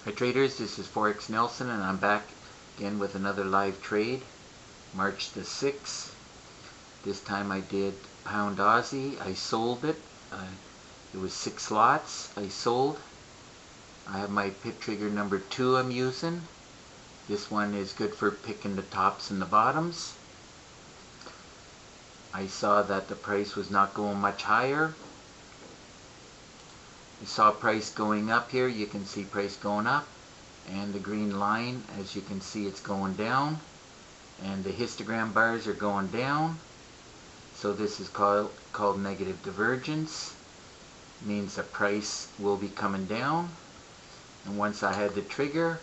Hi traders, this is Forex Nelson and I'm back again with another live trade. March the 6th. This time I did pound Aussie. I sold it. It was 6 lots I sold. I have my pip trigger number 2 I'm using. This one is good for picking the tops and the bottoms. I saw that the price was not going much higher. You saw price going up here. You can see price going up, and the green line, as you can see, it's going down, and the histogram bars are going down. So this is called negative divergence. It means the price will be coming down. And once I had the trigger,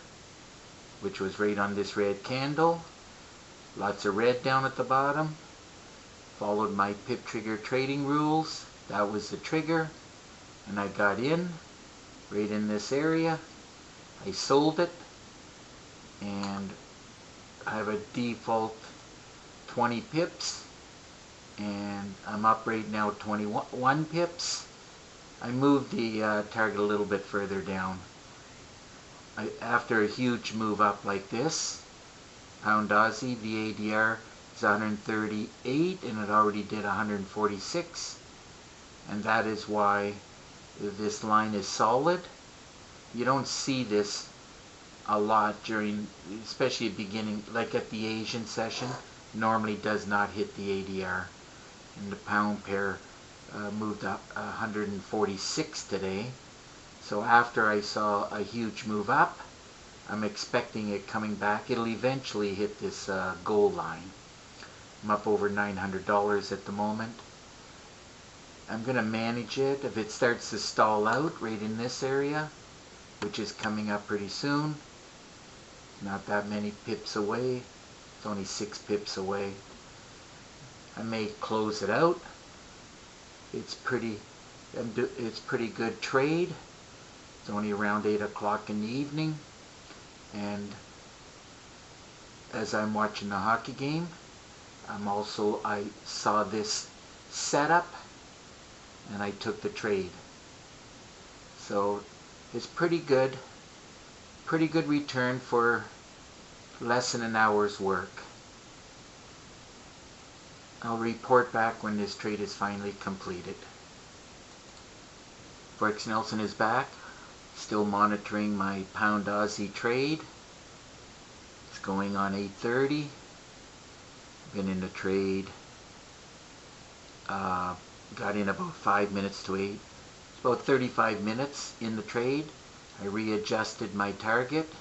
which was right on this red candle, lots of red down at the bottom, followed my pip trigger trading rules. That was the trigger. And I got in, right in this area. I sold it, and I have a default 20 pips, and I'm up right now 21 pips. I moved the target a little bit further down. After a huge move up like this, pound Aussie, the ADR is 138, and it already did 146, and that is why this line is solid. You don't see this a lot during, especially at beginning, like at the Asian session, normally does not hit the ADR. And the pound pair moved up 146 today. So after I saw a huge move up, I'm expecting it coming back. It'll eventually hit this goal line. I'm up over $900 at the moment. I'm going to manage it. If it starts to stall out right in this area, which is coming up pretty soon, not that many pips away, it's only 6 pips away, I may close it out. It's pretty good trade. It's only around 8 o'clock in the evening, and as I'm watching the hockey game, I saw this setup, and I took the trade. So it's pretty good return for less than an hour's work. I'll report back when this trade is finally completed. Forex Nelson is back, still monitoring my pound Aussie trade. It's going on 8:30. Been in the trade. Got in about 5 minutes to 8. It's about 35 minutes in the trade. I readjusted my target,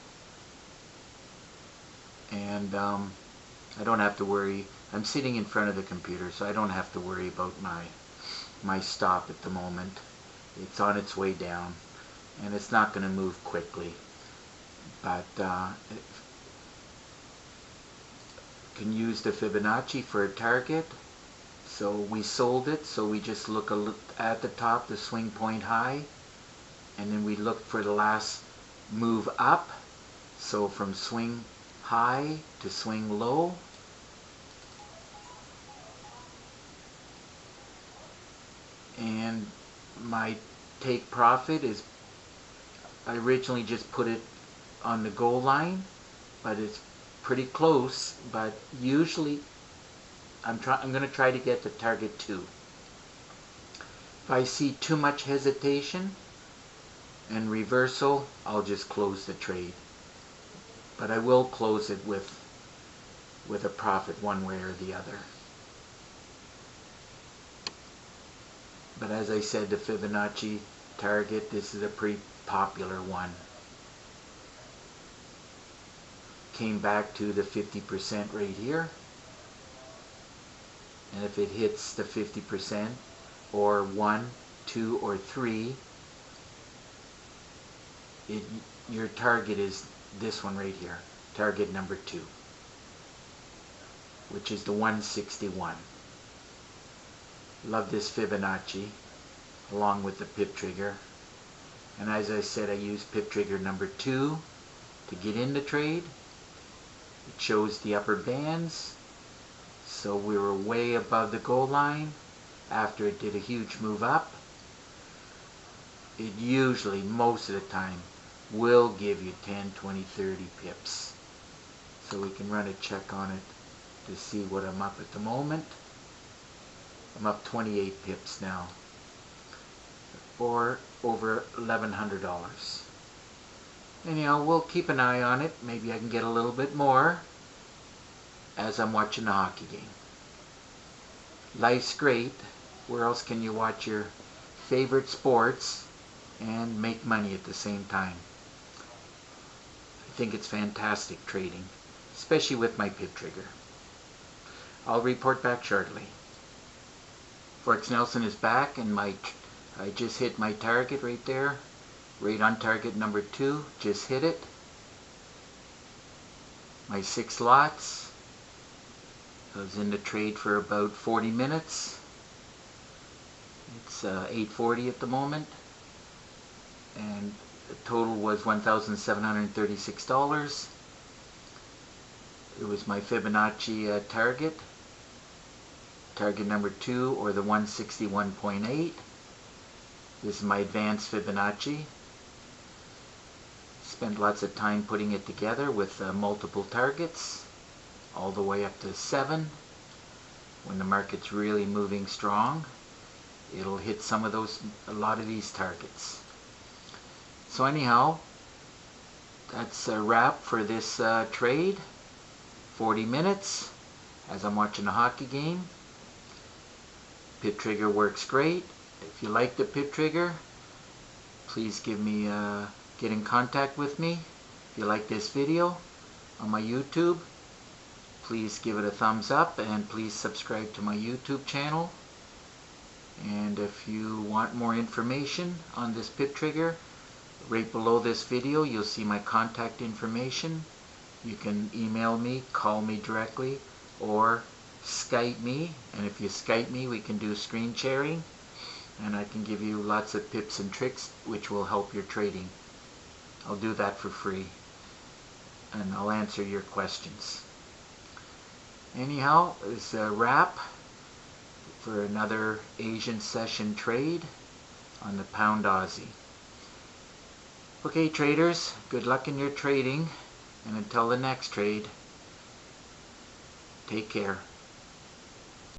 and I don't have to worry. I'm sitting in front of the computer, so I don't have to worry about my stop at the moment. It's on its way down, and it's not going to move quickly. But can use the Fibonacci for a target. So we sold it, so we just look at the top, the swing point high, and then we look for the last move up. So from swing high to swing low. And my take profit is, I originally just put it on the goal line, but it's pretty close. But usually I'm going to try to get to target 2. If I see too much hesitation and reversal, I'll just close the trade. But I will close it with a profit one way or the other. But as I said, the Fibonacci target, this is a pretty popular one. Came back to the 50% right here. And if it hits the 50%, or 1, 2, or 3, your target is this one right here, target number 2, which is the 161. Love this Fibonacci, along with the pip trigger. And as I said, I use pip trigger number 2 to get in the trade. It shows the upper bands. So we were way above the goal line after it did a huge move up. It usually, most of the time, will give you 10, 20, 30 pips. So we can run a check on it to see what I'm up at the moment. I'm up 28 pips now, or over $1,100. Anyhow, we'll keep an eye on it. Maybe I can get a little bit more as I'm watching the hockey game. Life's great. Where else can you watch your favorite sports and make money at the same time? I think it's fantastic trading, especially with my PIP trigger. I'll report back shortly. Forex Nelson is back, and I just hit my target right there, right on target number 2, just hit it. My 6 lots. I was in the trade for about 40 minutes. It's 8:40 at the moment, and the total was $1,736. It was my Fibonacci target number 2, or the 161.8. This is my advanced Fibonacci. Spent lots of time putting it together with multiple targets, all the way up to 7. When the market's really moving strong, it'll hit a lot of these targets. So anyhow, that's a wrap for this trade. 40 minutes as I'm watching a hockey game. PIP trigger works great. If you like the PIP trigger, please get in contact with me. If you like this video on my YouTube, please give it a thumbs up, and please subscribe to my YouTube channel. And if you want more information on this PIP trigger, right below this video you'll see my contact information. You can email me, call me directly, or Skype me. And if you Skype me, we can do screen sharing, and I can give you lots of tips and tricks which will help your trading. I'll do that for free, and I'll answer your questions. Anyhow, it's a wrap for another Asian session trade on the Pound Aussie. Okay, traders, good luck in your trading, and until the next trade, take care.